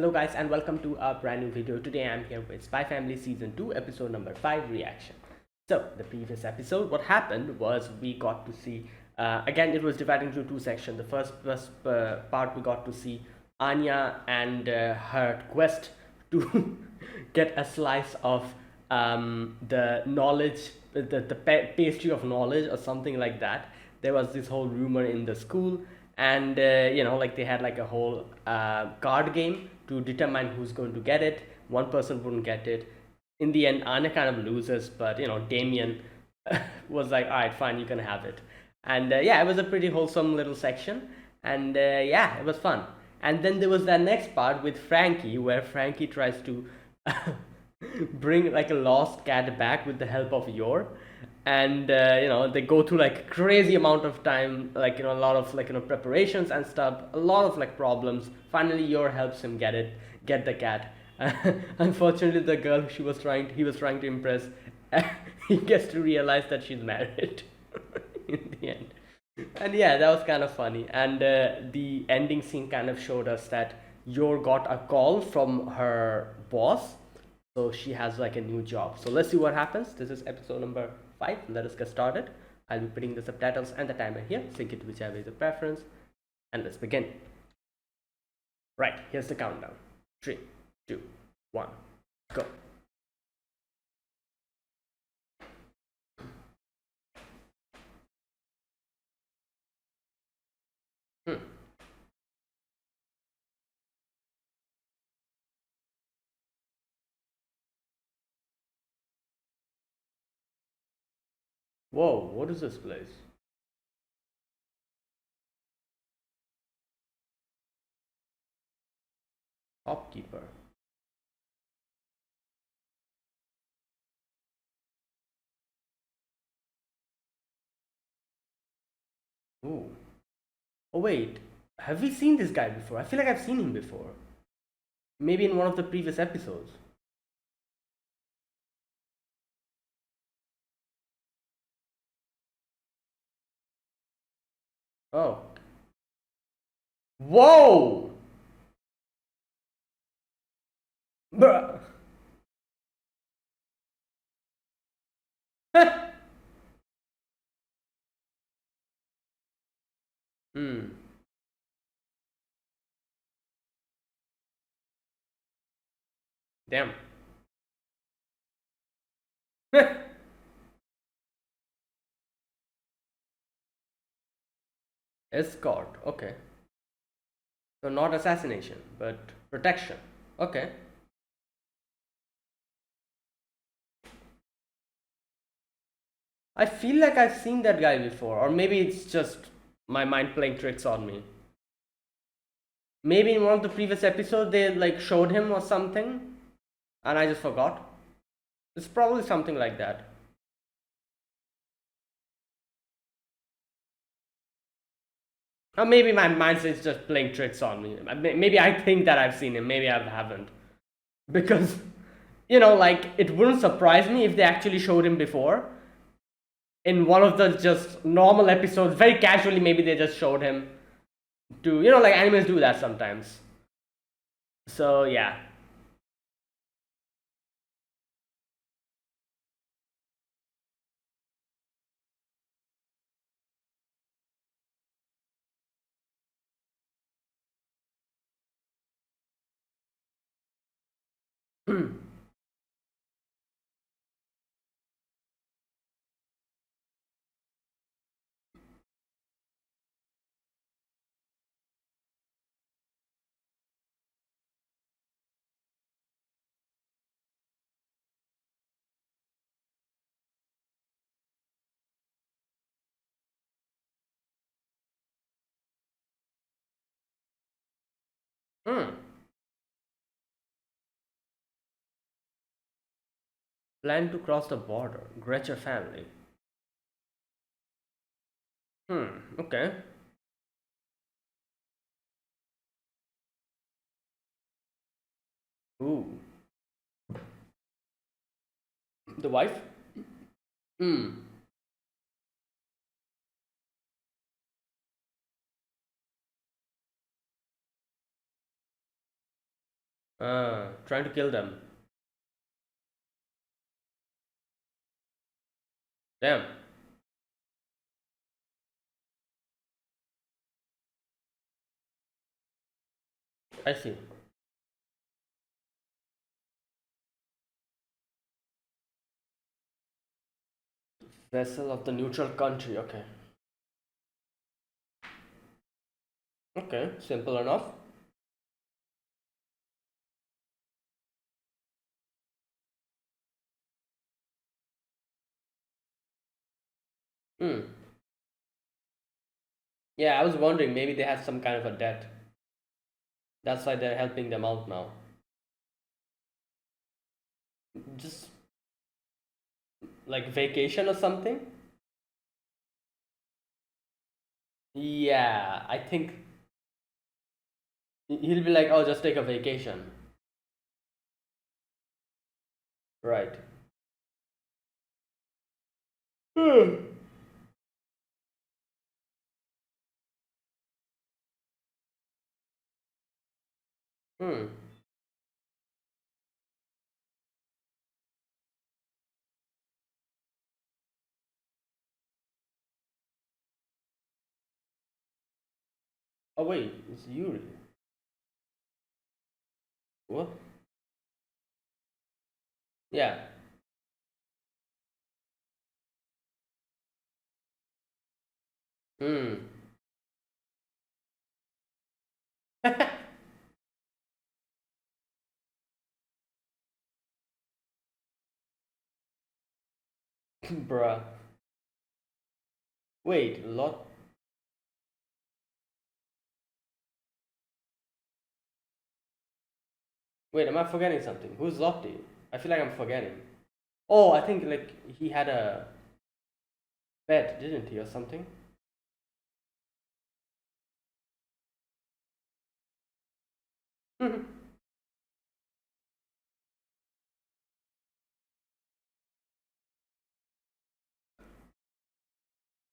Hello guys and welcome to a brand new video. Today I'm here with Spy Family Season 2 episode number 5 reaction. So the previous episode, what happened was we got to see, again it was divided into two sections. The first part we got to see Anya and her quest to get a slice of the knowledge, the pastry of knowledge or something like that. There was this whole rumor in the school, and like they had like a whole card game to determine who's going to get it. One person wouldn't get it. In the end, Anya kind of loses, but Damien was like, all right, fine, you can have it. And yeah, it was a pretty wholesome little section, and yeah, it was fun. And then there was that next part with Frankie, where Frankie tries to bring like a lost cat back with the help of Yor, and they go through like crazy amount of time, like a lot of like preparations and stuff, a lot of like problems. Finally Yor helps him get the cat. Unfortunately, the girl he was trying to impress, he gets to realize that she's married in the end. And yeah, that was kind of funny. And the ending scene kind of showed us that Yor got a call from her boss, so she has like a new job. So let's see what happens. This is episode number 5. Let us get started. I'll be putting the subtitles and the timer here. Sync it to whichever is your preference. And let's begin. Right, here's the countdown. 3, 2, 1, go. Hmm. Whoa, what is this place? Shopkeeper. Ooh. Oh wait, have we seen this guy before? I feel like I've seen him before. Maybe in one of the previous episodes. Oh. Whoa! Bruh. Hmm. Damn. Escort. Okay. So not assassination, but protection. Okay. I feel like I've seen that guy before, or maybe it's just my mind playing tricks on me. Maybe in one of the previous episodes they like showed him or something, and I just forgot. It's probably something like that. Or maybe my mind is just playing tricks on me. Maybe I think that I've seen him. Maybe I haven't. Because, like, it wouldn't surprise me if they actually showed him before. In one of the just normal episodes, very casually, maybe they just showed him to, like animes do that sometimes. So, yeah. Hmm. Plan to cross the border. Gretcher family. Okay. Ooh. The wife? Hmm. Trying to kill them. Damn. I see. Vessel of the neutral country. Okay. Okay. Simple enough. Hmm. Yeah, I was wondering maybe they had some kind of a debt. That's why they're helping them out now. Just like vacation or something? Yeah, I think he'll be like, oh, just take a vacation. Right. Hmm. Hmm. Oh, wait, it's Yuri. What? Yeah. Hmm. Bruh. Wait, lot. Wait, am I forgetting something? Who's Lottie? I feel like I'm forgetting. Oh, I think like he had a pet, didn't he, or something?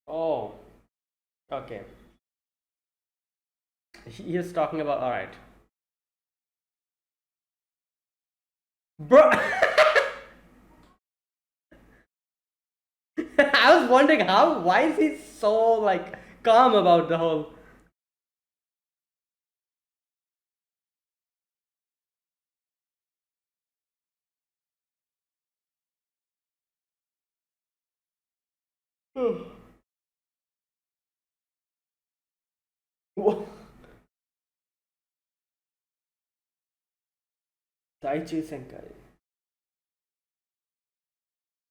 Oh, okay. He is talking about. All right, bro. I was wondering how. Why is he so like calm about the whole? Daichi Senkai.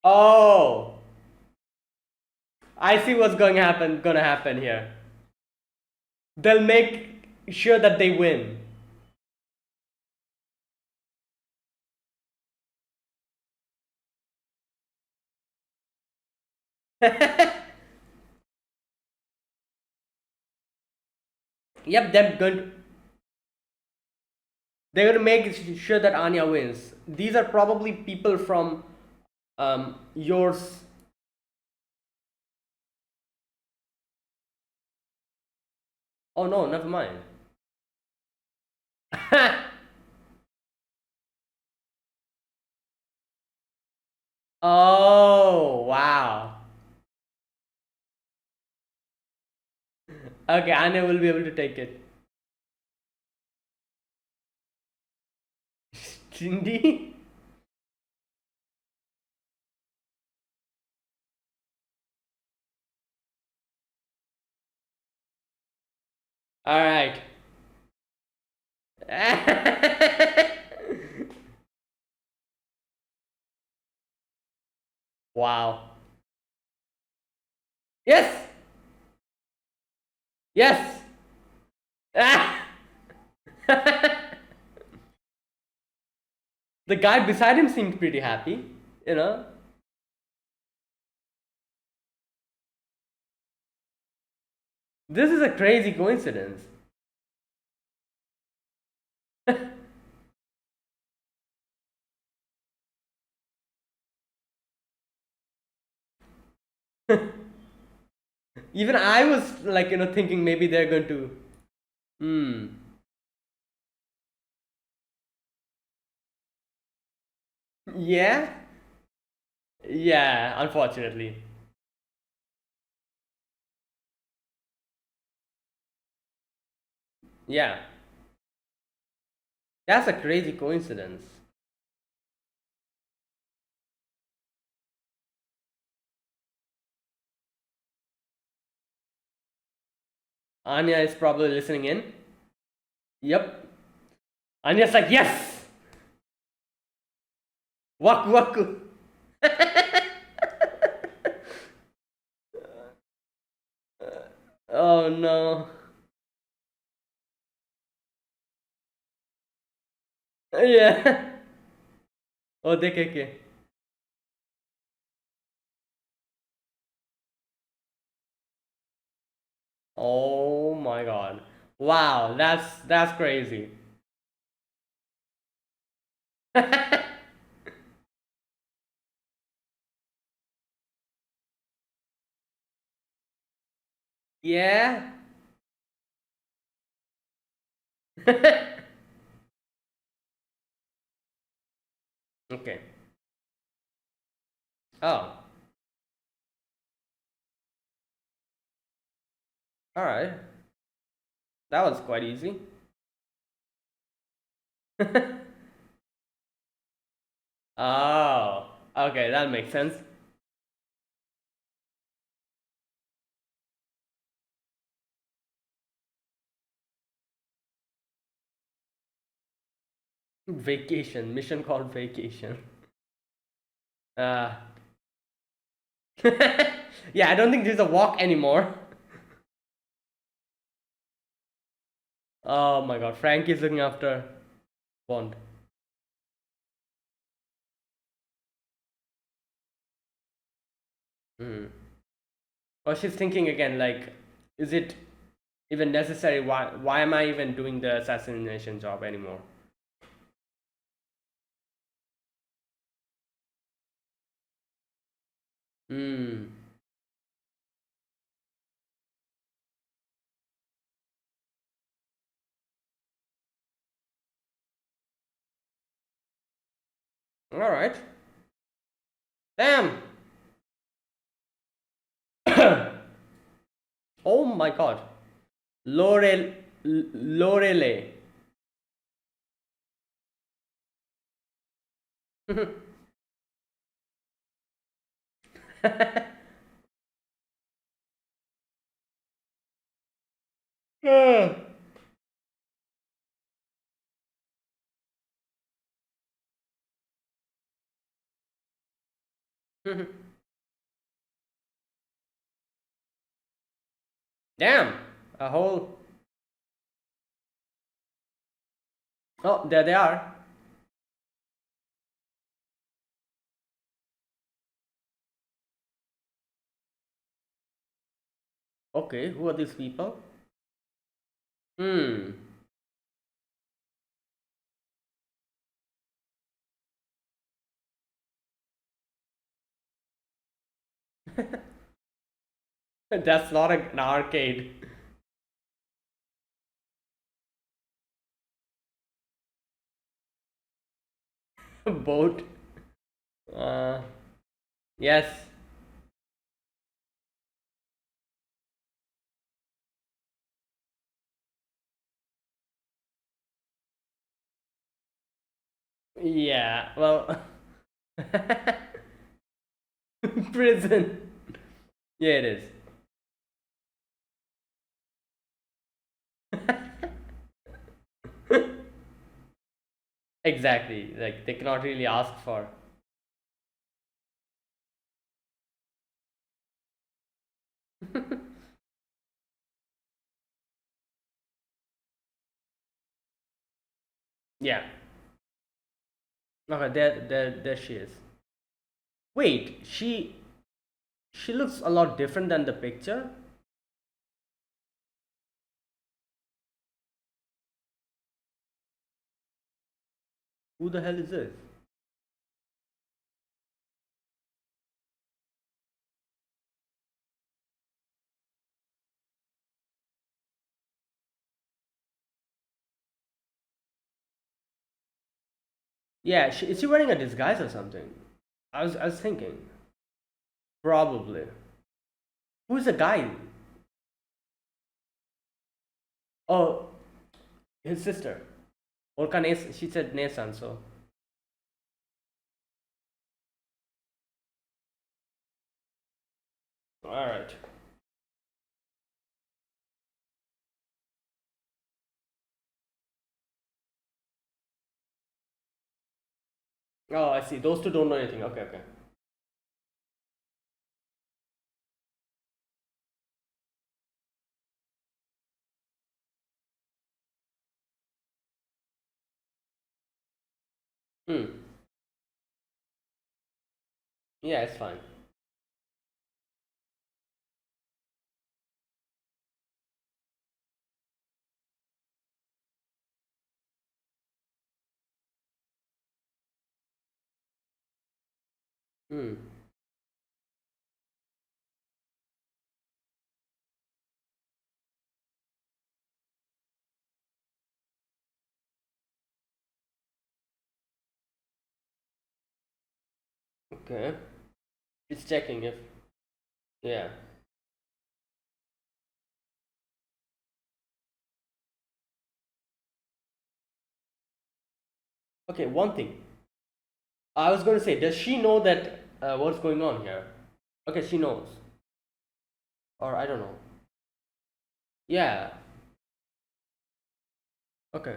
Oh, I see what's going to happen. Gonna happen here. They'll make sure that they win. Yep, they're going to make sure that Anya wins. These are probably people from yours. Oh no, never mind. Oh wow. Okay, Anya will be able to take it. Cindy. All right. Wow. Yes. Yes. The guy beside him seemed pretty happy. You know. This is a crazy coincidence. Even I was like, thinking maybe they're going to. Hmm. Yeah? Yeah, unfortunately. Yeah. That's a crazy coincidence. Anya is probably listening in. Yep. Anya's like, yes! Waku waku. Oh no. Yeah. Oh, dekhe. Oh my god. Wow, that's crazy. Yeah. Okay. Oh, all right. That was quite easy. Oh, okay, that makes sense. Vacation, mission called vacation. Uh, yeah, I don't think there's a walk anymore. Oh my god, Frank is looking after Bond. Hmm. Or she's thinking again, like, is it even necessary? Why am I even doing the assassination job anymore? Hmm. All right. Damn. Oh my god. Lorele. Damn. A whole. Oh, there they are. Okay, who are these people? Hmm. That's not an arcade. Boat. Uh, yes. Yeah. Well, prison. Yeah, it is. Exactly. Like they cannot really ask for. Yeah. Okay. There she is. Wait. She looks a lot different than the picture. Who the hell is this? Yeah, is she wearing a disguise or something? I was thinking. Probably. Who's the guy? Oh, his sister. Orca she said Nesan, so. Alright. Oh, I see. Those two don't know anything. Okay, okay. Hmm. Yeah, it's fine. Hmm. Okay. It's checking if. Yeah. Okay, one thing. I was going to say, does she know that what's going on here? Okay, she knows. Or I don't know. Yeah. Okay.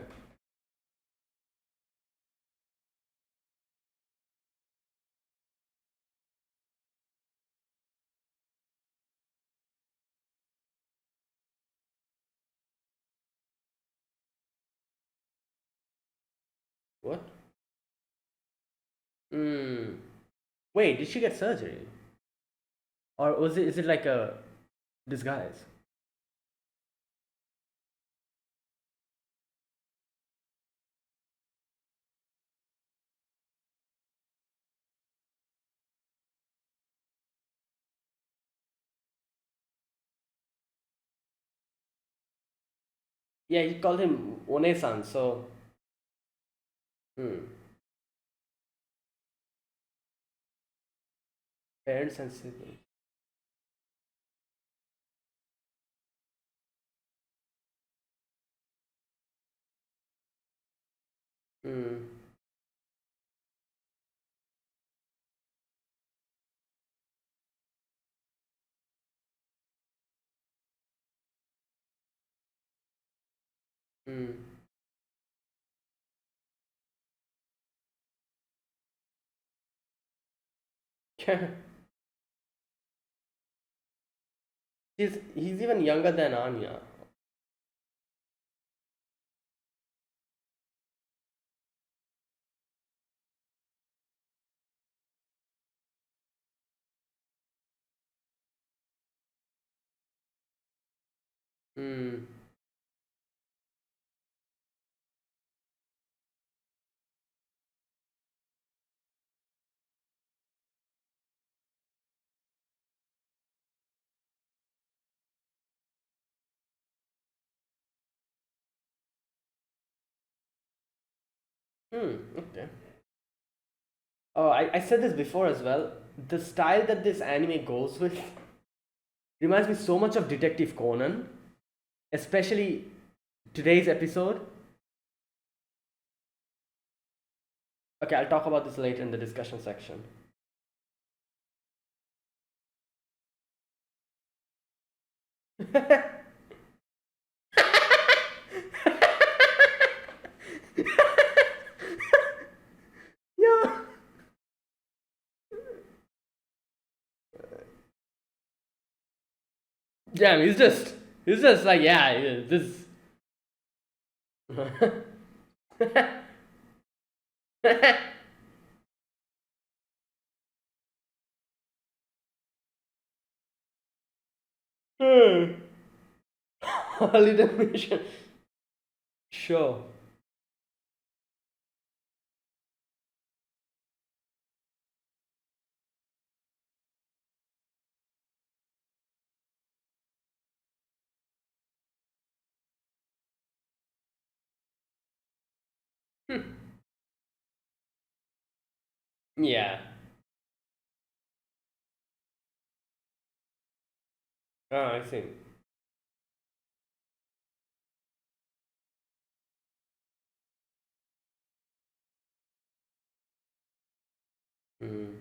What? Hmm. Wait, did she get surgery? Or was it? Is it like a disguise? Yeah, he called him One-san, so. Hmm. Parents and siblings. Hmm. Hmm. He's even younger than Anya. Hmm. Hmm. Okay. Oh, I said this before as well. The style that this anime goes with reminds me so much of Detective Conan, especially today's episode. Okay, I'll talk about this later in the discussion section. Yeah. Damn, he's just like, yeah, this. Holiday mission. Sure. Yeah. Oh, I see. Mm.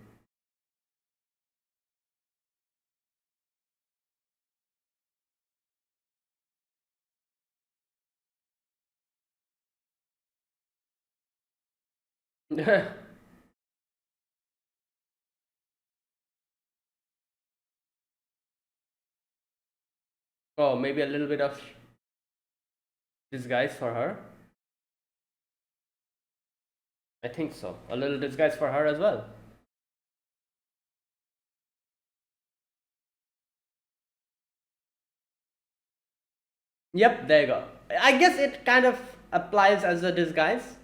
Oh, maybe a little bit of disguise for her. I think so. A little disguise for her as well. Yep, there you go. I guess it kind of applies as a disguise.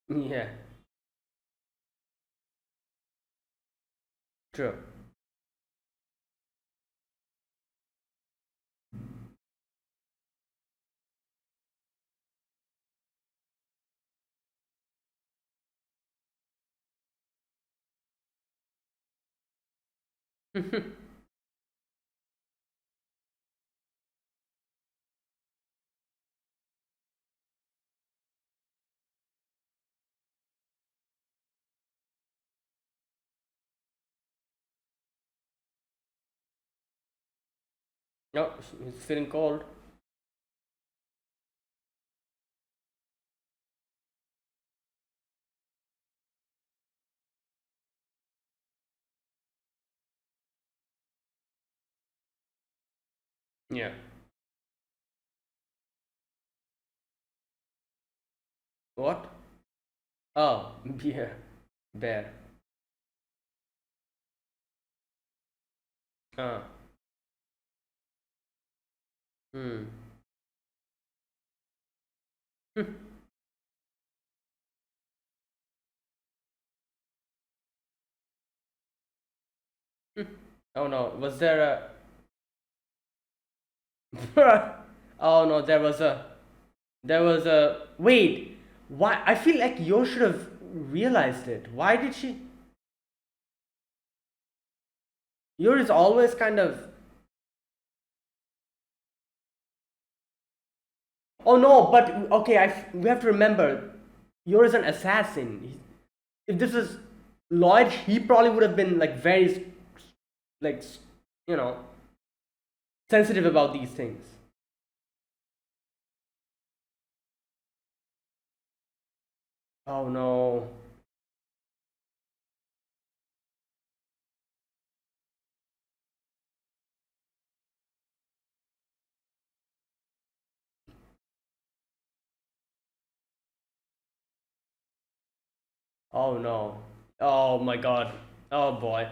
Yeah, true. No, he's feeling cold. Yeah. What? Oh, beer. Bear. Ah. Hmm. Oh no, was there a Oh no, there was a wait. Why I feel like you should have realized it. Why did she Yor is always kind of Oh no, but okay, we have to remember Yor is an assassin. If this is Lloyd, he probably would have been like very like you know sensitive about these things. Oh no. Oh no. Oh my god. Oh boy.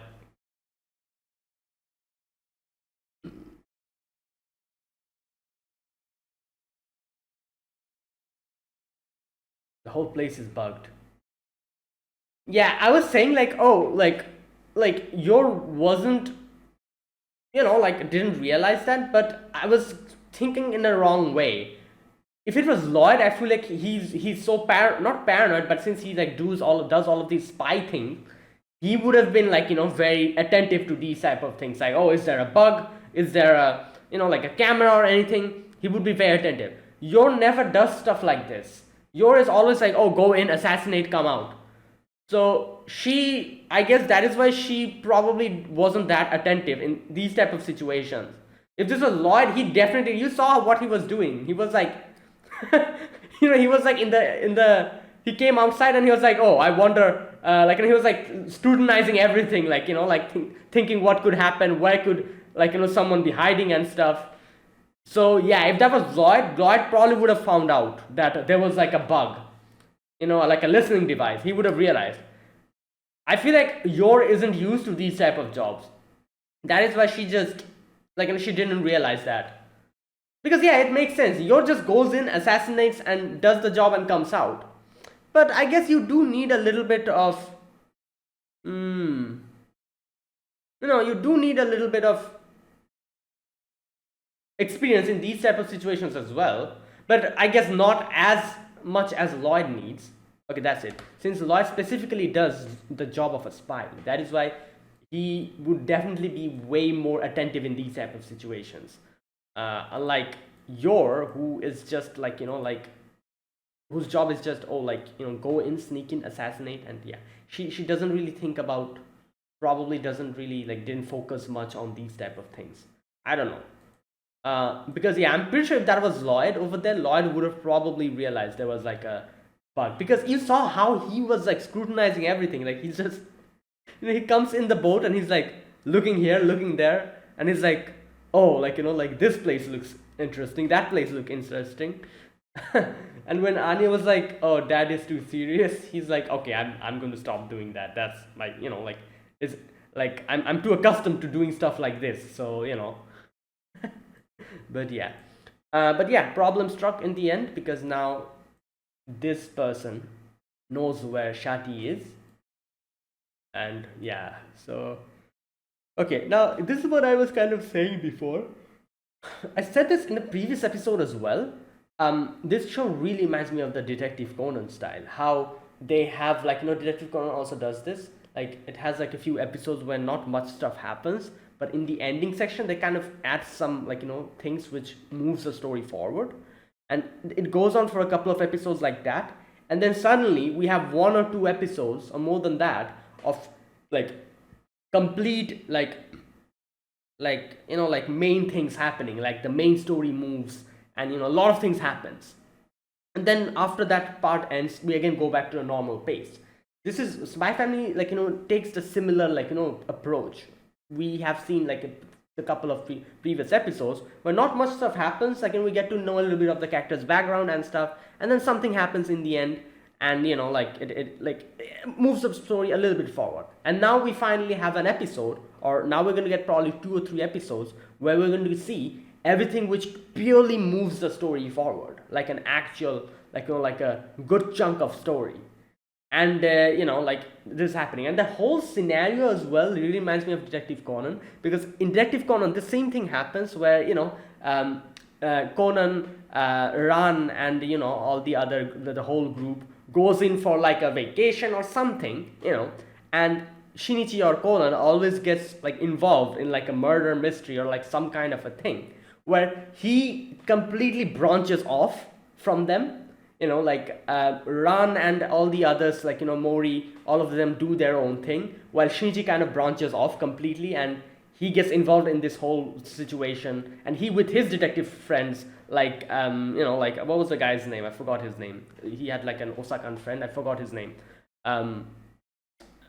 The whole place is bugged. Yeah, I was saying like, oh, like your wasn't, like didn't realize that, but I was thinking in the wrong way. If it was Lloyd, I feel like he's so not paranoid, but since he like does all of these spy things, he would have been like very attentive to these type of things. Like, oh, is there a bug? Is there a like a camera or anything? He would be very attentive. Yor never does stuff like this. Yor is always like, oh, go in, assassinate, come out. So I guess that is why she probably wasn't that attentive in these type of situations. If this was Lloyd, he definitely, you saw what he was doing. He was like, he was like he came outside and he was like, oh, I wonder, and he was like scrutinizing everything, like, thinking what could happen, where could, like, someone be hiding and stuff. So yeah, if that was Lloyd probably would have found out that there was like a bug, like a listening device. He would have realized. I feel like Yor isn't used to these type of jobs. That is why she just she didn't realize that. Because yeah, it makes sense. Yor just goes in, assassinates, and does the job and comes out. But I guess you do need a little bit of, you do need a little bit of experience in these type of situations as well. But I guess not as much as Lloyd needs. Okay, that's it. Since Lloyd specifically does the job of a spy, that is why he would definitely be way more attentive in these type of situations. Unlike Yor, who is just like, like whose job is just, oh, like, go in, sneak in, assassinate, and yeah, she doesn't really think about, probably doesn't really like, didn't focus much on these type of things. I don't know. Because yeah, I'm pretty sure if that was Lloyd over there, Lloyd would have probably realized there was like a bug, because you saw how he was like scrutinizing everything. Like he's just, he comes in the boat and he's like looking here, looking there, and he's like, oh, like, like this place looks interesting, that place looks interesting. And when Anya was like, oh, dad is too serious, he's like, okay, I'm going to stop doing that. That's like, like, it's like I'm too accustomed to doing stuff like this, so but yeah, problem struck in the end, because now this person knows where Shati is. And yeah, so okay, now this is what I was kind of saying before. I said this in the previous episode as well. This show really reminds me of the Detective Conan style. How they have, like, Detective Conan also does this. Like, it has like a few episodes where not much stuff happens, but in the ending section they kind of add some, like, things which moves the story forward, and it goes on for a couple of episodes like that, and then suddenly we have 1 or 2 episodes or more than that of like complete like main things happening, like the main story moves, and a lot of things happens, and then after that part ends, we again go back to a normal pace. This is Spy Family, like, takes the similar, like, approach. We have seen like a couple of previous episodes where not much stuff happens, like, and we get to know a little bit of the character's background and stuff, and then something happens in the end, and like it moves the story a little bit forward. And now we finally have an episode, or now we're going to get probably 2 or 3 episodes where we're going to see everything which purely moves the story forward, like an actual, like, like a good chunk of story. And like this is happening, and the whole scenario as well really reminds me of Detective Conan, because in Detective Conan the same thing happens, where Conan, Ran, and all the other, the whole group goes in for like a vacation or something, and Shinichi or Conan always gets like involved in like a murder mystery or like some kind of a thing, where he completely branches off from them. Like Ran and all the others, like, Mori, all of them do their own thing, while Shinji kind of branches off completely, and he gets involved in this whole situation, and he, with his detective friends, like, like, what was the guy's name? I forgot his name. He had like an Osakan friend. I forgot his name.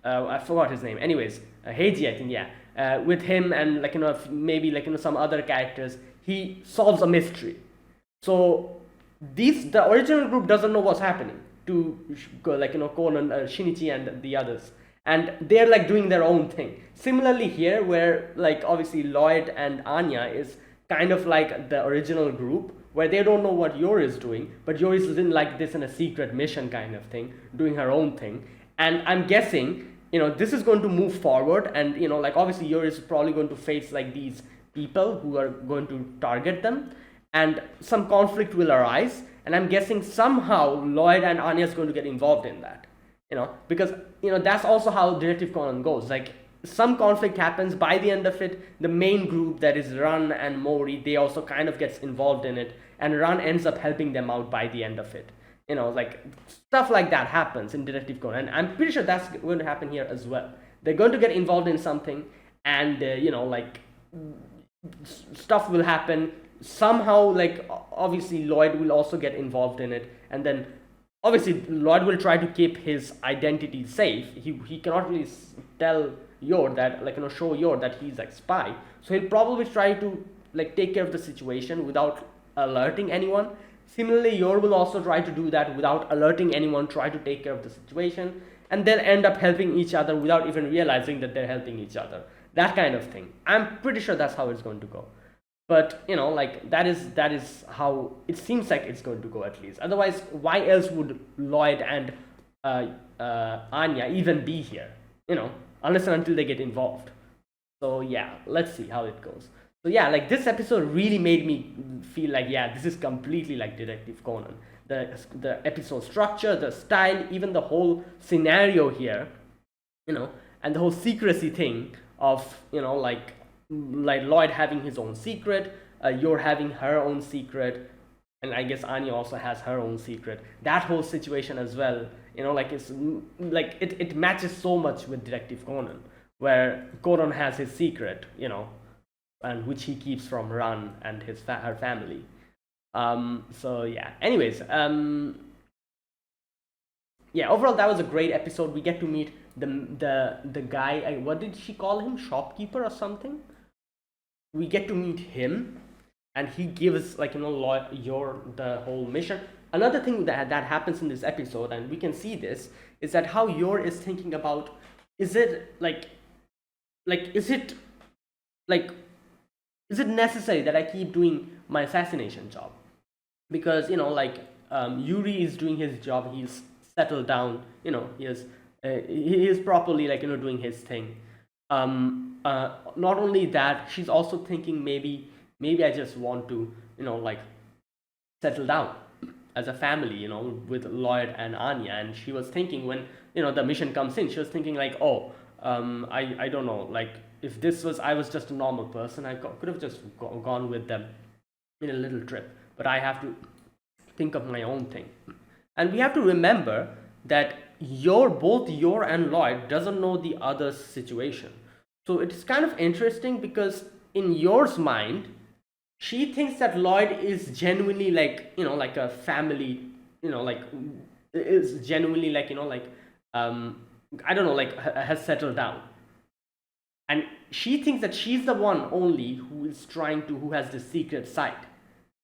Anyways, Heiji, I think, yeah. With him and, like, maybe, like, some other characters, he solves a mystery. So the original group doesn't know what's happening to, like, Conan, Shinichi, and the others, and they're like doing their own thing. Similarly here, where like obviously Lloyd and Anya is kind of like the original group, where they don't know what Yor is doing, but Yor is in like this in a secret mission kind of thing, doing her own thing. And I'm guessing this is going to move forward, and like obviously Yor is probably going to face like these people who are going to target them, and some conflict will arise, and I'm guessing somehow Lloyd and Anya is going to get involved in that, because that's also how Detective Conan goes. Like, some conflict happens, by the end of it, the main group, that is Ran and Mori, they also kind of gets involved in it, and Ran ends up helping them out by the end of it. Like stuff like that happens in Detective Conan, and I'm pretty sure that's going to happen here as well. They're going to get involved in something, and like stuff will happen somehow. Like obviously Lloyd will also get involved in it, and then obviously Lloyd will try to keep his identity safe. He cannot really tell Yor that, like, show Yor that he's like spy, so he'll probably try to like take care of the situation without alerting anyone. Similarly, Yor will also try to do that without alerting anyone, try to take care of the situation, and then end up helping each other without even realizing that they're helping each other. That kind of thing. I'm pretty sure that's how it's going to go. But like that is how it seems like it's going to go, at least. Otherwise, why else would Lloyd and Anya even be here? Unless and until they get involved. So yeah, let's see how it goes. So yeah, like this episode really made me feel like, yeah, this is completely like Detective Conan. the episode structure, the style, even the whole scenario here, and the whole secrecy thing of like Lloyd having his own secret, you're having her own secret, and I guess Anya also has her own secret. That whole situation as well, like it's like it matches so much with Detective Conan, where Conan has his secret, and which he keeps from Ran and her family. So yeah. Anyways, yeah. Overall, that was a great episode. We get to meet the guy. What did she call him? Shopkeeper or something? We get to meet him, and he gives your the whole mission. Another thing that happens in this episode, and we can see this, is that how Yor is thinking about, is it is it like is it necessary that I keep doing my assassination job? Because Yuri is doing his job, he's settled down, he is properly doing his thing. Not only that, she's also thinking maybe I just want to settle down as a family, with Lloyd and Anya. And she was thinking, when the mission comes in, she was thinking like, oh, I don't know, like if this was, I was just a normal person, I could have just gone with them in a little trip, but I have to think of my own thing. And we have to remember that both Yor and Lloyd doesn't know the other's situation. So it's kind of interesting, because in Yor's mind, she thinks that Lloyd is genuinely like a family, is genuinely I don't know, has settled down. And she thinks that she's the one only who has the secret side.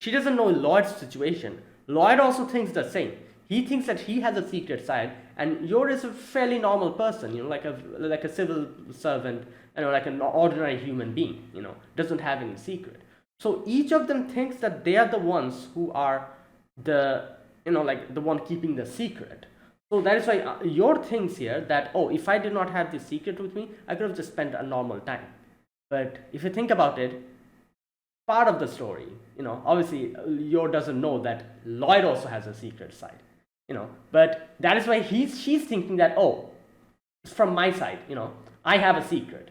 She doesn't know Lloyd's situation. Lloyd also thinks the same. He thinks that he has a secret side, and Yor is a fairly normal person, like a civil servant, like an ordinary human being, doesn't have any secret. So each of them thinks that they are the ones who are the one keeping the secret. So that is why Yor thinks here that, oh, if I did not have this secret with me, I could have just spent a normal time. But if you think about it, part of the story, obviously Yor doesn't know that Lloyd also has a secret side, but that is why she's thinking that, oh, from my side, I have a secret,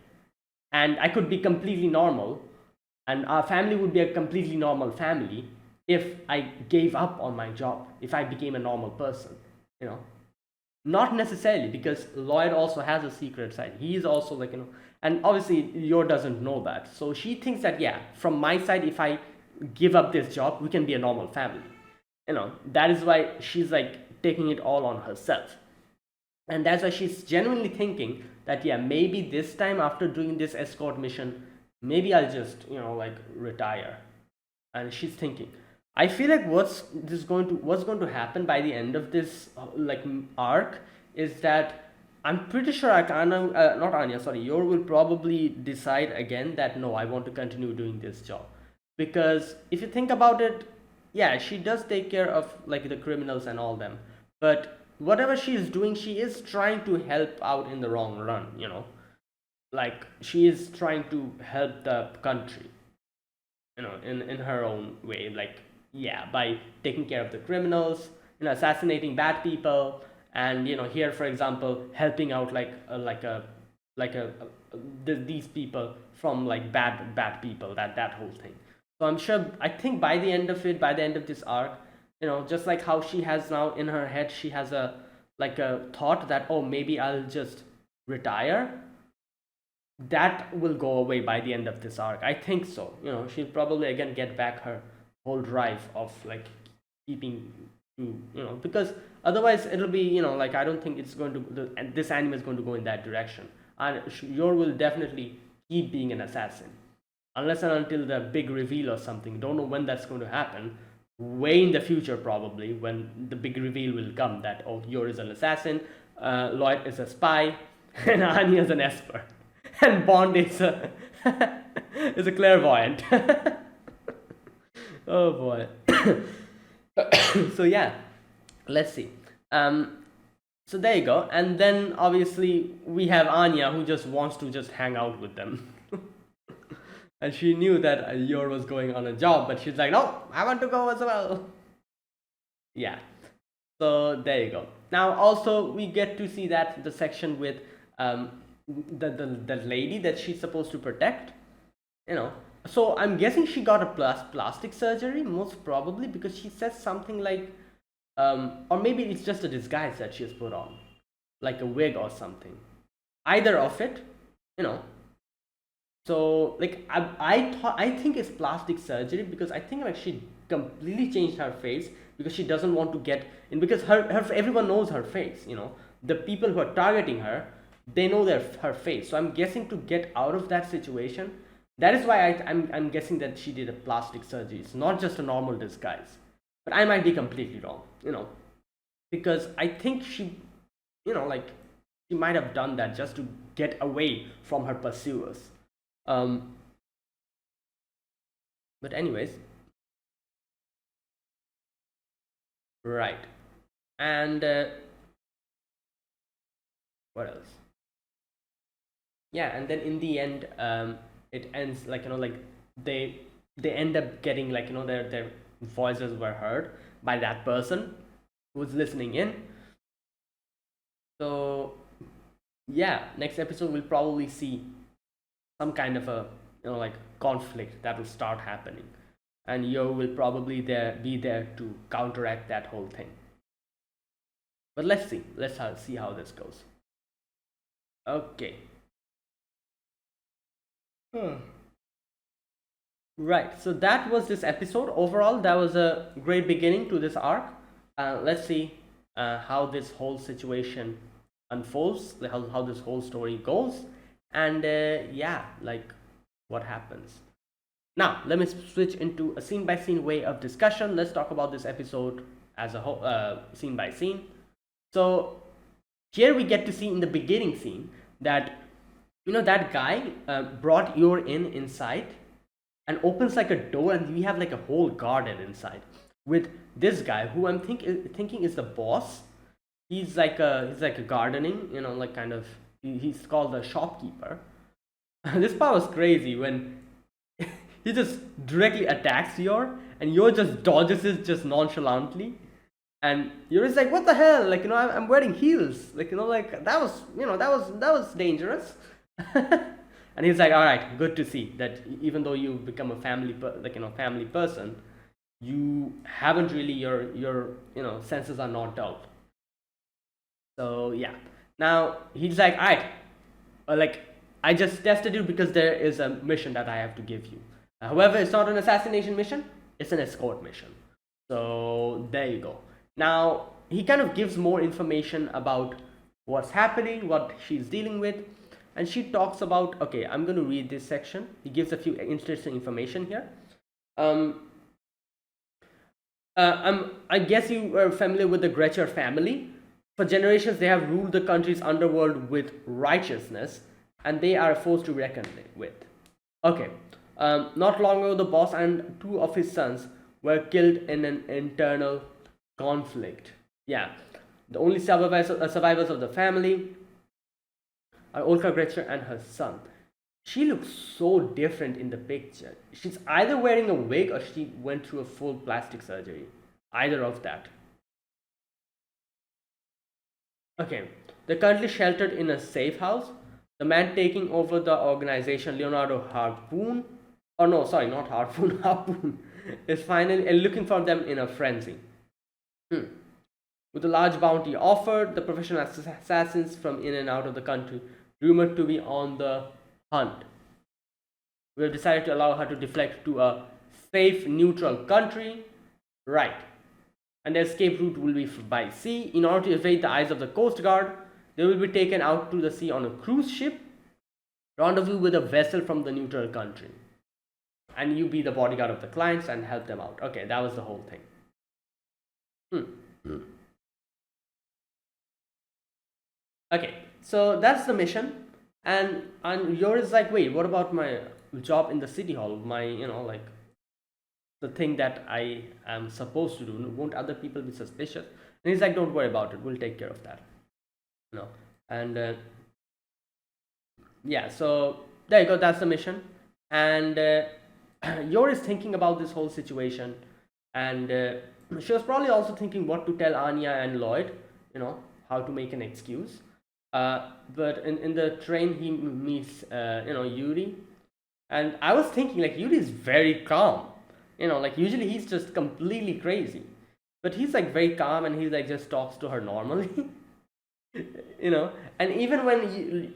and I could be completely normal, and our family would be a completely normal family if I gave up on my job, if I became a normal person, Not necessarily, because Lloyd also has a secret side. He is also and obviously Yor doesn't know that. So she thinks that, yeah, from my side, if I give up this job, we can be a normal family. That is why she's taking it all on herself. And that's why she's genuinely thinking that, yeah, maybe this time after doing this escort mission, maybe I'll just, retire. And she's thinking, I feel like what's going to happen by the end of this arc is that I'm pretty sure Yor will probably decide again that, no, I want to continue doing this job. Because if you think about it, yeah, she does take care of the criminals and all them, but whatever she is doing, she is trying to help out in the long run, she is trying to help the country, in her own way, yeah, by taking care of the criminals, assassinating bad people, and here, for example, helping out these people from bad people, that whole thing. So I think by the end of this arc, just like how she has now in her head, she has a thought that, oh, maybe I'll just retire. That will go away by the end of this arc. I think so. She'll probably again get back her whole drive of keeping to, because otherwise it'll be, I don't think it's going to, this anime is going to go in that direction. And Yor will definitely keep being an assassin, unless and until the big reveal or something. Don't know when that's going to happen. Way in the future, probably, when the big reveal will come that, oh, Yor is an assassin, Lloyd is a spy, and Anya is an esper, and Bond is a is a clairvoyant. Oh boy. So yeah, let's see. So there you go. And then obviously we have Anya, who just wants to just hang out with them. And she knew that Yor was going on a job, but she's like, no, I want to go as well. Yeah. So there you go. Now also we get to see that the section with um, the lady that she's supposed to protect, you know. So I'm guessing she got a plastic surgery most probably, because she says something like, or maybe it's just a disguise that she has put on, like a wig or something. Either of it, you know. So like I think it's plastic surgery, because I think like she completely changed her face because she doesn't want to get in, because her everyone knows her face, you know. The people who are targeting her, they know her face. So I'm guessing to get out of that situation, that is why I'm guessing that she did a plastic surgery. It's not just a normal disguise. But I might be completely wrong, you know, because I think she, you know, like she might have done that just to get away from her pursuers. um but anyways, right. And what else? Yeah, and then in the end, it ends like, you know, like they they end up getting, like, you know, their voices were heard by that person who was listening in. So yeah, next episode we'll probably see some kind of a, you know, like conflict that will start happening, and you will probably be there to counteract that whole thing. But let's see how this goes. Okay. Hmm. Right, so that was this episode. Overall, that was a great beginning to this arc. Let's see how this whole situation unfolds, how this whole story goes, and yeah, like what happens. Now, let me switch into a scene by scene way of discussion. Let's talk about this episode as a whole, scene by scene. So, here we get to see in the beginning scene that, you know, that guy brought Yor inside and opens like a door, and we have like a whole garden inside with this guy who thinking is the boss. He's like a gardening, you know, like kind of, he's called the shopkeeper. This part was crazy when he just directly attacks Yor, and Yor just dodges it just nonchalantly. And Yor is like, what the hell, like, you know, I'm wearing heels, like, you know, like that was, you know, that was dangerous. And he's like, all right, good to see that even though you become a like, you know, family person, you haven't really, your you know, senses are not dulled. So yeah, now he's like, all right, like, I just tested you because there is a mission that I have to give you. However, it's not an assassination mission, it's an escort mission. So there you go. Now he kind of gives more information about what's happening, what she's dealing with, and she talks about, okay, I'm going to read this section. He gives a few interesting information here. um I guess you are familiar with the Gretcher family. For generations, they have ruled the country's underworld with righteousness, and they are a force to reckon with. Okay. Not long ago, the boss and two of his sons were killed in an internal conflict. Yeah. The only survivors of the family are Olka Gretcher and her son. She looks so different in the picture. She's either wearing a wig or she went through a full plastic surgery. Either of that. Okay. They're currently sheltered in a safe house. The man taking over the organization, Leonardo Harpoon, or no, sorry, not Harpoon, Harpoon, is finally looking for them in a frenzy. Hmm. With a large bounty offered, the professional assassins from in and out of the country, rumored to be on the hunt, we have decided to allow her to deflect to a safe, neutral country. Right. And the escape route will be by sea. In order to evade the eyes of the Coast Guard, they will be taken out to the sea on a cruise ship, rendezvous with a vessel from the neutral country. And you be the bodyguard of the clients and help them out. Okay, that was the whole thing. Hmm. Okay, so that's the mission. And yours is like, wait, what about my job in the city hall? My, you know, like the thing that I am supposed to do. Won't other people be suspicious? And he's like, don't worry about it. We'll take care of that. You know. And yeah, so there you go. That's the mission. And Yor is thinking about this whole situation, and She was probably also thinking what to tell Anya and Lloyd, how to make an excuse. But in the train, he meets, Yuri. And I was thinking, like, Yuri is very calm. Like, usually he's just completely crazy. But he's, like, very calm and he, like, just talks to her normally. And even when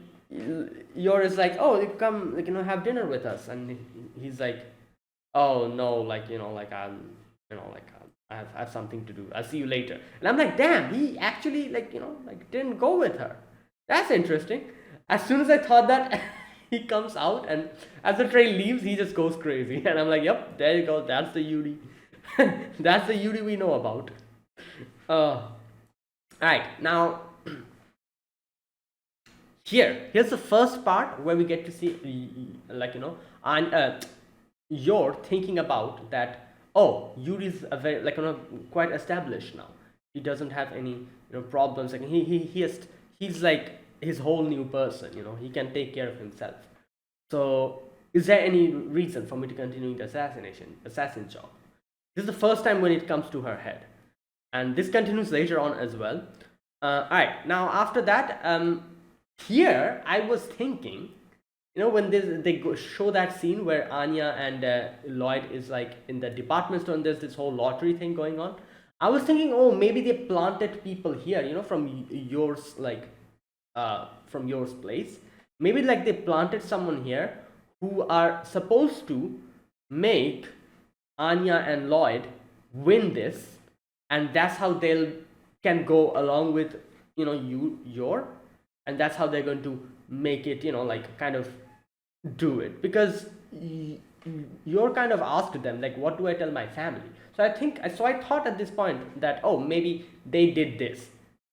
Yor is like, oh, you come, like, have dinner with us. And he's like, oh, no, like, like, like, I have something to do. I'll see you later. And I'm like, damn, he actually, like, like, didn't go with her. That's interesting. As soon as I thought that, he comes out, and as the train leaves, he just goes crazy. And I'm like, yep, there you go. That's the Yuri. That's the Yuri we know about. Alright, now, here's the first part where we get to see, like, and you're thinking about that, oh, Yuri's a very, like, quite established now. He doesn't have any, problems. Like, he's like his whole new person. He can take care of himself. So, is there any reason for me to continue the assassin job? This is the first time when it comes to her head, and this continues later on as well. All right, now after that, here I was thinking, when they show that scene where Anya and Lloyd is like in the department store, and there's this whole lottery thing going on. I was thinking, oh, maybe they planted people here, from yours, like, from yours place. Maybe like they planted someone here who are supposed to make Anya and Lloyd win this, and that's how they'll can go along with Yor, and that's how they're going to make it, like, kind of do it, because Yor kind of asked them, like, what do I tell my family? So I thought at this point that, oh, maybe they did this,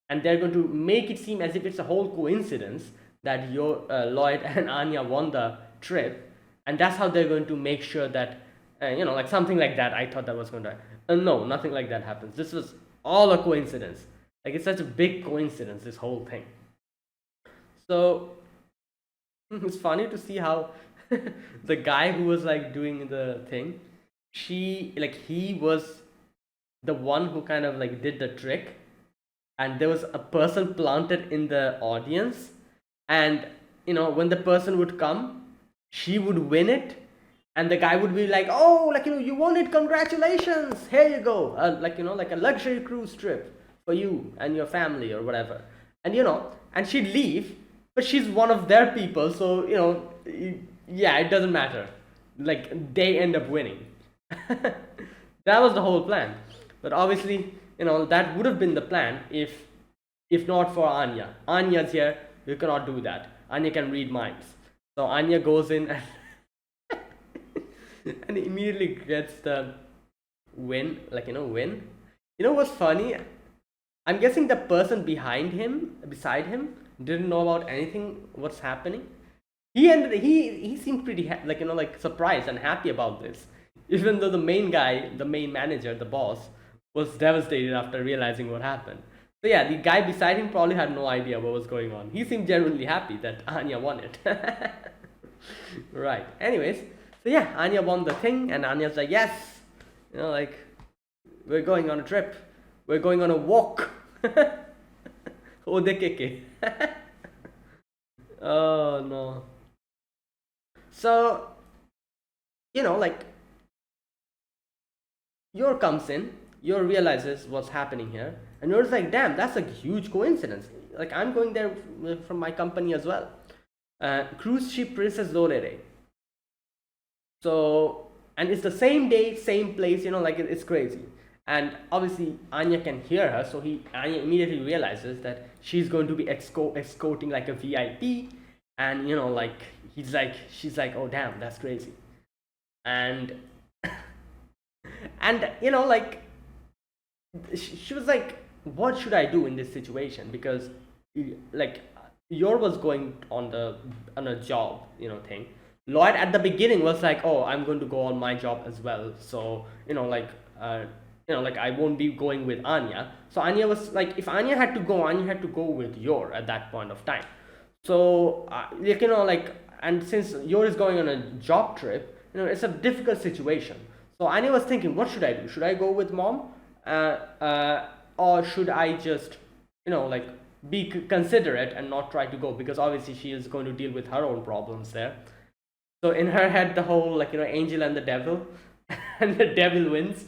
and they're going to make it seem as if it's a whole coincidence that Lloyd and Anya won the trip, and that's how they're going to make sure that, like something like that. I thought that was going to, no, nothing like that happens. This was all a coincidence. Like, it's such a big coincidence, this whole thing. So it's funny to see how the guy who was like doing the thing, he was the one who kind of like did the trick, and there was a person planted in the audience, and when the person would come, she would win it, and the guy would be like, oh, like, you won it, congratulations, here you go, like, like a luxury cruise trip for you and your family or whatever. And and she'd leave, but she's one of their people, so yeah, it doesn't matter, like, they end up winning. That was the whole plan. But obviously, that would have been the plan if not for Anya. Anya's here, you cannot do that. Anya can read minds. So Anya goes in and immediately gets the win, like, win. What's funny? I'm guessing the person beside him, didn't know about anything what's happening. He seemed pretty like surprised and happy about this, even though the main guy, the main manager, the boss, was devastated after realizing what happened. So yeah, the guy beside him probably had no idea what was going on. He seemed genuinely happy that Anya won it. Right. Anyways, so yeah, Anya won the thing, and Anya's like, yes, like, we're going on a trip. We're going on a walk. Odekeke. Oh no. So, like, Yor comes in, Yor realizes what's happening here, and Yor's like, damn, that's a huge coincidence. Like, I'm going there from my company as well. Cruise ship Princess Dorere. So, and it's the same day, same place, like, it's crazy. And obviously Anya can hear her, so Anya immediately realizes that she's going to be escorting like a VIP, and like, she's like, oh damn, that's crazy. And and like, she was like, what should I do in this situation? Because like, Yor was going on a job thing. Lloyd at the beginning was like, oh, I'm going to go on my job as well, so like, like, I won't be going with Anya. So Anya was like, if Anya had to go, Anya had to go with Yor at that point of time. So like, and since Yor is going on a job trip, it's a difficult situation. So Anya was thinking, what should I do? Should I go with mom? uh, uh, or should I just, like, be considerate and not try to go, because obviously she is going to deal with her own problems there. So in her head, the whole, like, angel and the devil, and the devil wins.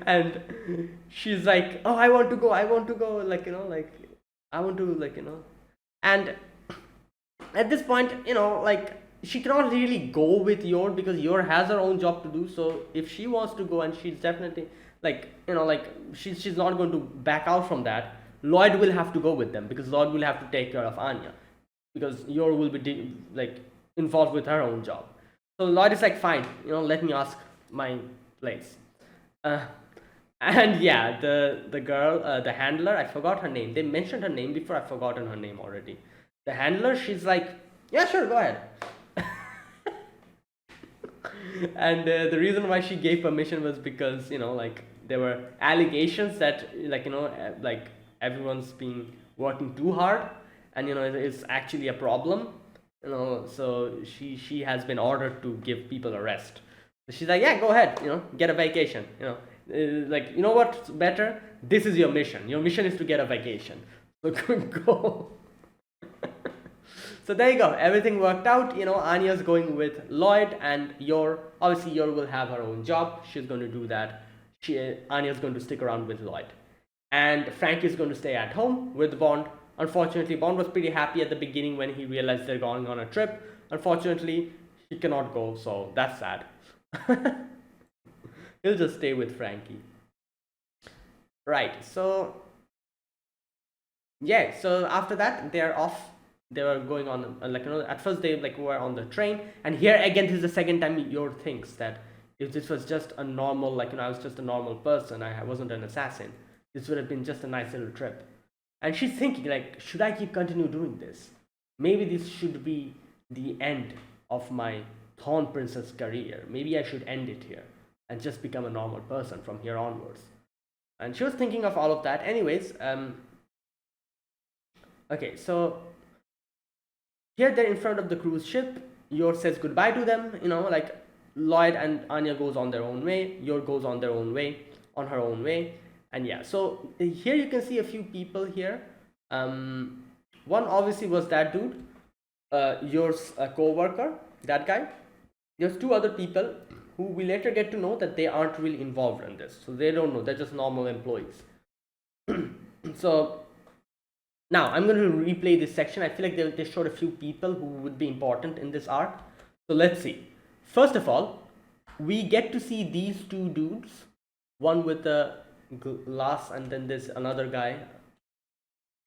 And she's like, oh, I want to go, I want to go, like, like, I want to, like, and at this point, like, she cannot really go with Yor, because Yor has her own job to do. So if she wants to go, and she's definitely, like, like, she's not going to back out from that, Lloyd will have to go with them, because Lloyd will have to take care of Anya, because Yor will be like involved with her own job. So Lloyd is like, fine, let me ask my place. uh, and yeah, the girl, the handler, I forgot her name. They mentioned her name before, I've forgotten her name already. The handler, she's like, yeah, sure, go ahead. And the reason why she gave permission was because, like, there were allegations that, like, like, everyone's been working too hard, and it's actually a problem, so she has been ordered to give people a rest. So she's like, yeah, go ahead, get a vacation, like, what's better, this is your mission is to get a vacation, so go. So there you go. Everything worked out. Anya's going with Lloyd, and Yor, obviously, Yor will have her own job. She's going to do that. Anya's going to stick around with Lloyd, and Frank is going to stay at home with Bond. Unfortunately, Bond was pretty happy at the beginning when he realized they're going on a trip. Unfortunately, he cannot go, so that's sad. He'll just stay with Frankie. Right. So yeah. So after that, they're off. They were going on, like, at first they, like, were on the train, and here again, this is the second time Yor thinks that if this was just a normal, like, I was just a normal person, I wasn't an assassin, this would have been just a nice little trip. And she's thinking, like, should I continue doing this? Maybe this should be the end of my Thorn Princess career. Maybe I should end it here and just become a normal person from here onwards. And she was thinking of all of that. Anyways, okay, so here they're in front of the cruise ship. Yor says goodbye to them. Like, Lloyd and Anya goes on their own way. Yor goes on her own way. And yeah, so here you can see a few people here. One obviously was that dude, Yor's co-worker, that guy. There's two other people who we later get to know that they aren't really involved in this. So they don't know. They're just normal employees. So now I'm going to replay this section. I feel like they showed a few people who would be important in this arc. So let's see. First of all, we get to see these two dudes, one with a glass, and then there's another guy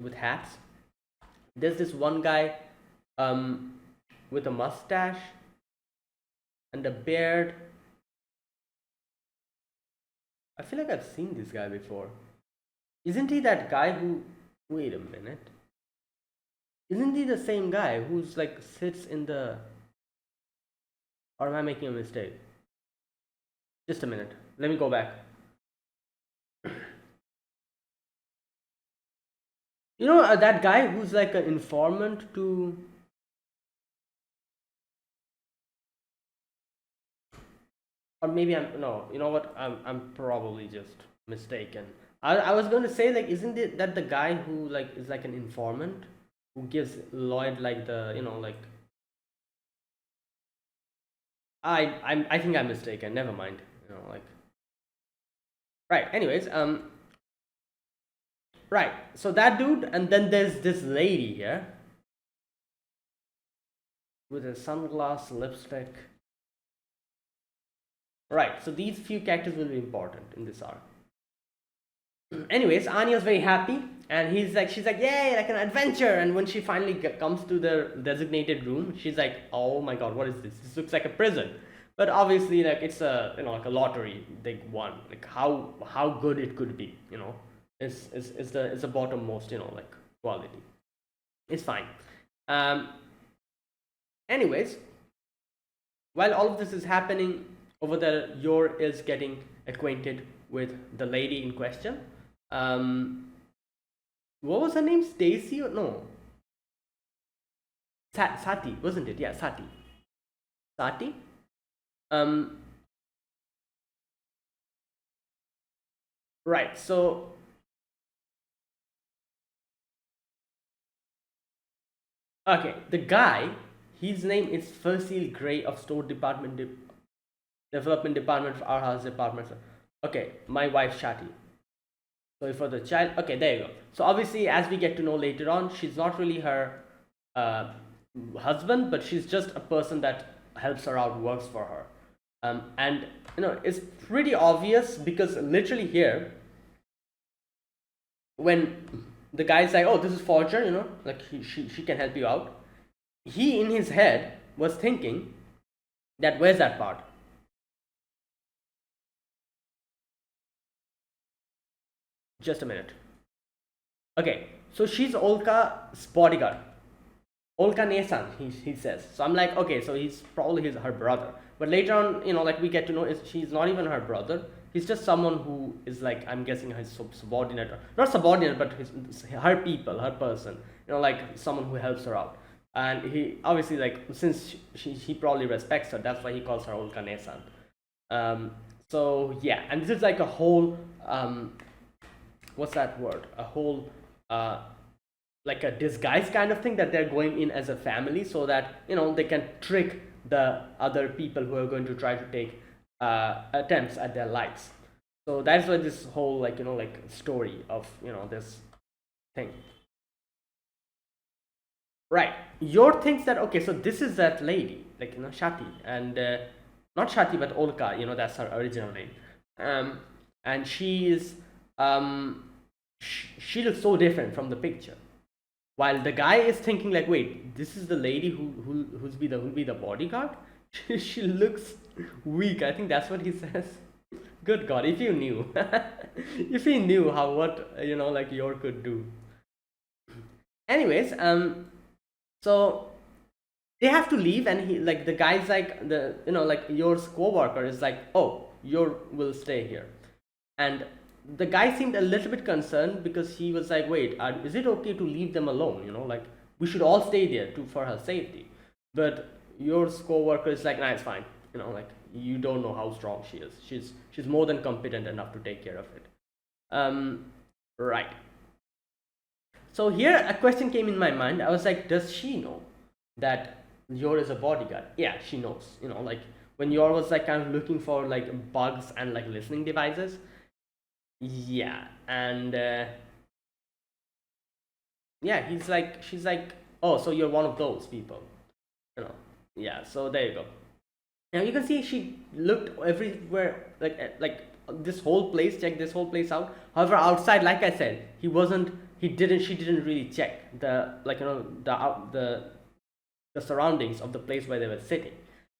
with hats. There's this one guy with a mustache and a beard. I feel like I've seen this guy before. Isn't he that guy who... Wait a minute. Isn't he the same guy who's, like, sits in the... Or am I making a mistake? Just a minute. Let me go back. That guy who's like an informant to... Or maybe I'm... No, you know what? I'm probably just mistaken. I was going to say, like, isn't it that the guy who, like, is like an informant who gives Lloyd, like, the, like... I think I'm mistaken. Never mind. Like... Right. Anyways, right. So that dude, and then there's this lady here with a sunglass, lipstick. Right. So these few characters will be important in this arc. Anyways, Anya's very happy, and she's like, yay, like an adventure. And when she finally comes to the designated room, she's like, oh my god, what is this? This looks like a prison. But obviously, like, it's a, like a lottery they won. Like, how good it could be, is the bottommost, like, quality. It's fine. Anyways, while all of this is happening over there, Yor is getting acquainted with the lady in question. What was her name? Stacy or no? Sati, wasn't it? Yeah, Sati. Sati. Right. So okay, the guy, his name is Fasil Gray of Store Department Development Department for our house department. Okay, my wife Shati. So for the child, okay, there you go. So obviously, as we get to know later on, she's not really her uh, husband, but she's just a person that helps her out, works for her. And it's pretty obvious because literally here, when the guy's like, "Oh, this is Forger," like she can help you out. He in his head was thinking that where's that part? Just a minute. Okay, so she's Olka's bodyguard. Olka Nesan, he says. So I'm like, okay, so he's probably her brother. But later on, like we get to know she's not even her brother. He's just someone who is like, I'm guessing his subordinate, not subordinate, but her people, her person. Like someone who helps her out. And he obviously like since he probably respects her, that's why he calls her Olka Nesan. So yeah, and this is like a whole what's that word? A whole like a disguise kind of thing that they're going in as a family so that they can trick the other people who are going to try to take attempts at their lives. So that's why this whole like story of this thing. Right, your thinks that okay, so this is that lady, like Shati, and not Shati but Olka, that's her original name. And she is she looks so different from the picture, while the guy is thinking like, wait, this is the lady who'll be the bodyguard. She looks weak, I think that's what he says. Good god, if you knew. If he knew how what like Yor could do. Anyways, so they have to leave, and he like the guy's like the like Yor's co-worker is like, oh, Yor will stay here. And the guy seemed a little bit concerned because he was like, wait, is it okay to leave them alone, like we should all stay there for her safety. But your co-worker is like, nah, it's fine, like you don't know how strong she is. She's more than competent enough to take care of it. Right. So here a question came in my mind. I was like, does she know that Yor is a bodyguard? Yeah, she knows. Like when Yor was like kind of looking for like bugs and like listening devices. Yeah, and yeah, she's like, oh, so you're one of those people, you know. Yeah, so there you go. Now you can see she looked everywhere, like this whole place, check this whole place out. However, outside, like I said, she didn't really check the the surroundings of the place where they were sitting.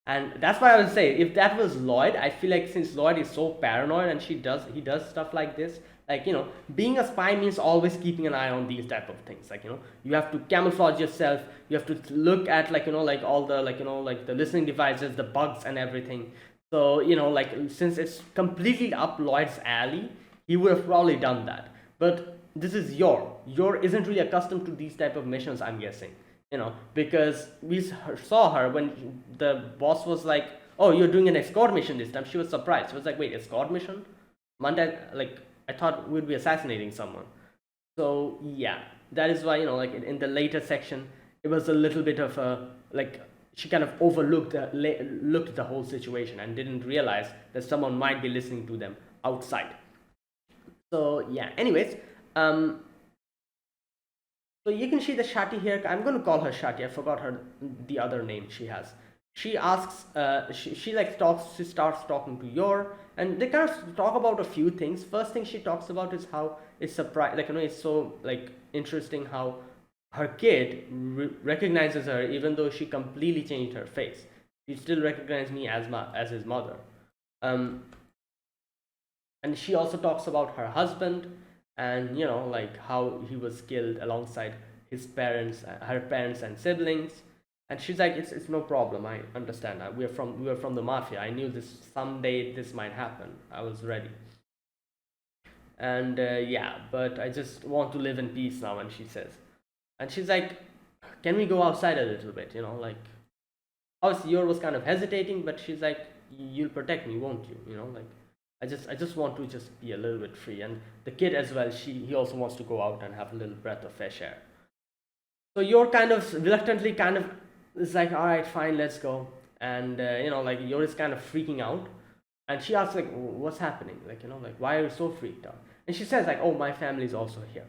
And that's why I would say, if that was Lloyd, I feel like since Lloyd is so paranoid and he does stuff like this, like being a spy means always keeping an eye on these type of things. Like you have to camouflage yourself, you have to look at like all the like the listening devices, the bugs and everything. So like since it's completely up Lloyd's alley, he would have probably done that. But this is Yor isn't really accustomed to these type of missions, I'm guessing. Because we saw her when the boss was like, oh, you're doing an escort mission this time. She was surprised. She was like, wait, escort mission? Monday, like I thought we'd be assassinating someone. So yeah, that is why like in the later section, it was a little bit of a like she kind of overlooked looked at the whole situation and didn't realize that someone might be listening to them outside. So yeah, anyways, so you can see the Shati here. I'm going to call her Shati. I forgot the other name she has. She asks, she like talks. She starts talking to Yor, and they kind of talk about a few things. First thing she talks about is how it's surprised, like it's so like interesting how her kid recognizes her even though she completely changed her face. She still recognizes me as his mother. Um, and she also talks about her husband and like how he was killed alongside his parents, her parents and siblings. And she's like, it's no problem, I understand. We were from the mafia. I knew this someday this might happen. I was ready. And yeah, but I just want to live in peace now. And she says, and she's like, can we go outside a little bit, like obviously Yor was kind of hesitating, but she's like, you'll protect me, won't you, like I just want to just be a little bit free. And the kid as well, he also wants to go out and have a little breath of fresh air. So you're kind of reluctantly kind of is like, all right, fine, let's go. And like you're just kind of freaking out. And she asks like, what's happening? Like, like, why are you so freaked out? And she says like, oh, my family is also here.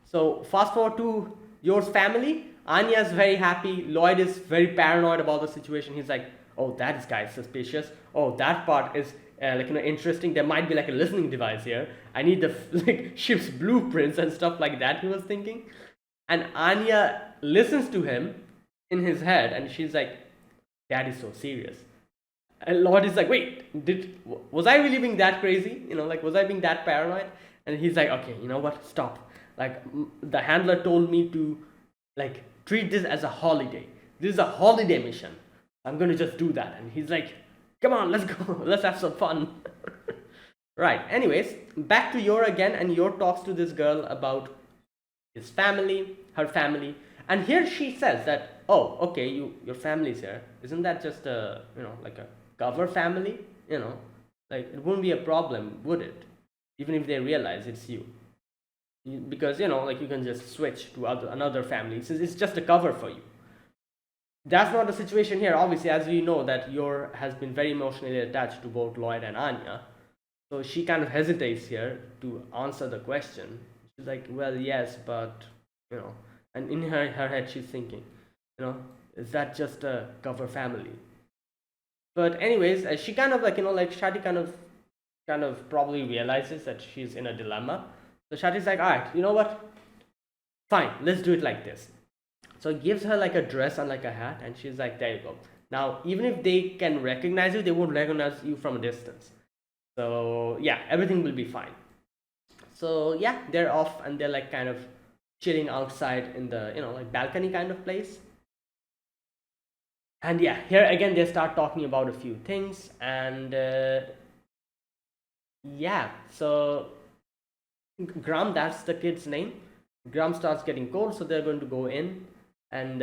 So fast forward to yours family. Anya is very happy. Lloyd is very paranoid about the situation. He's like, oh, that guy is suspicious. Oh, that part is interesting. There might be like a listening device here. I need the like ship's blueprints and stuff like that. He was thinking, and Anya listens to him in his head, and she's like, "Dad is so serious." And Lloyd is like, "Wait, was I really being that crazy? Like, was I being that paranoid?" And he's like, "Okay, you know what? Stop. Like, the handler told me to like treat this as a holiday. This is a holiday mission. I'm gonna just do that." And he's like, "Come on, let's go. Let's have some fun." Right. Anyways, back to Yor again, and Yor talks to this girl about his family, her family, and here she says that, "Oh, okay, your family's here. Isn't that just a like a cover family? Like it wouldn't be a problem, would it? Even if they realize it's you." Because like you can just switch to another family since it's just a cover for you. That's not the situation here. Obviously, as we know, that Yor has been very emotionally attached to both Lloyd and Anya, so she kind of hesitates here to answer the question. She's like, well, yes, but and in her head she's thinking, is that just a cover family? But anyways, she kind of like Shadi kind of probably realizes that she's in a dilemma. So Shadi's like, all right, you know what? Fine, let's do it like this. So he gives her like a dress and like a hat, and she's like, there you go. Now, even if they can recognize you, they won't recognize you from a distance. So yeah, everything will be fine. So yeah, they're off and they're like kind of chilling outside in the like balcony kind of place. And yeah, here again they start talking about a few things, and yeah, so Grum, that's the kid's name. Grum starts getting cold, so they're going to go in, and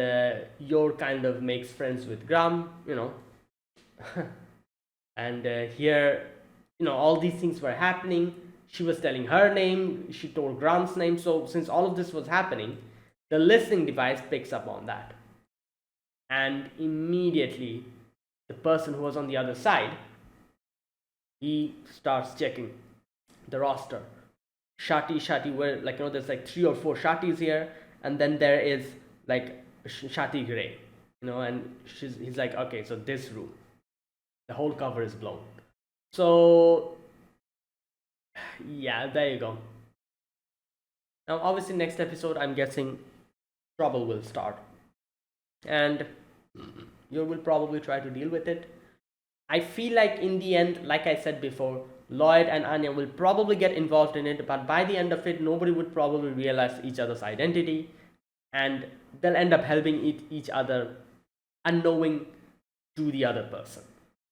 Yor kind of makes friends with Grum, and here, all these things were happening. She was telling her name, she told Grum's name. So since all of this was happening, the listening device picks up on that, and immediately the person who was on the other side, he starts checking the roster. Shati, where like there's like 3 or 4 Shatis here, and then there is like Shati Gray, and he's like, okay, so this room, the whole cover is blown. So yeah, there you go. Now obviously next episode I'm guessing trouble will start, and you will probably try to deal with it. I feel like in the end, like I said before, Lloyd and Anya will probably get involved in it, but by the end of it, nobody would probably realize each other's identity, and they'll end up helping each other unknowing to the other person.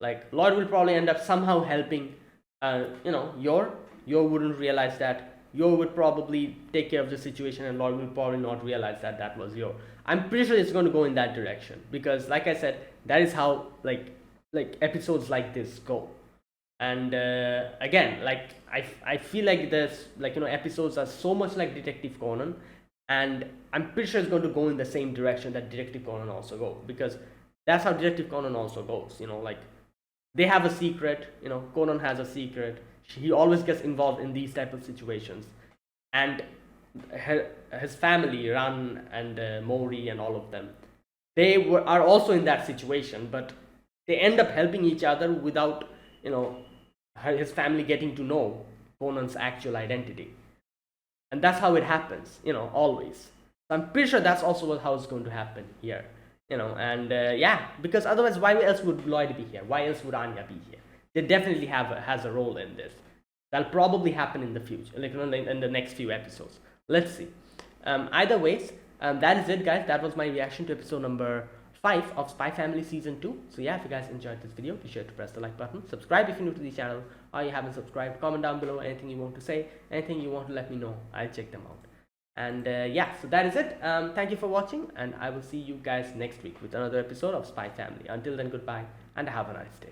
Like Lloyd will probably end up somehow helping, Yor wouldn't realize that. Yor would probably take care of the situation, and Lloyd will probably not realize that was Yor. I'm pretty sure it's going to go in that direction because, like I said, that is how like episodes like this go. And again, like I feel like there's like episodes are so much like Detective Conan, and I'm pretty sure it's going to go in the same direction that Detective Conan also go, because that's how Detective Conan also goes. Like they have a secret. Conan has a secret. He always gets involved in these type of situations, and his family, Ran and Mori and all of them, they are also in that situation, but they end up helping each other without his family getting to know Conan's actual identity. And that's how it happens, always. So I'm pretty sure that's also how it's going to happen here, and yeah, because otherwise why else would Lloyd be here? Why else would Anya be here? They definitely has a role in this. That'll probably happen in the future, like in the next few episodes. Let's see. Either ways, that is it, guys. That was my reaction to episode number 5 of Spy Family Season 2. So yeah, if you guys enjoyed this video, be sure to press the like button, subscribe if you're new to the channel, or you haven't subscribed, comment down below anything you want to say, anything you want to let me know. I'll check them out. And yeah, so that is it. Thank you for watching, and I will see you guys next week with another episode of Spy Family. Until then, goodbye, and have a nice day.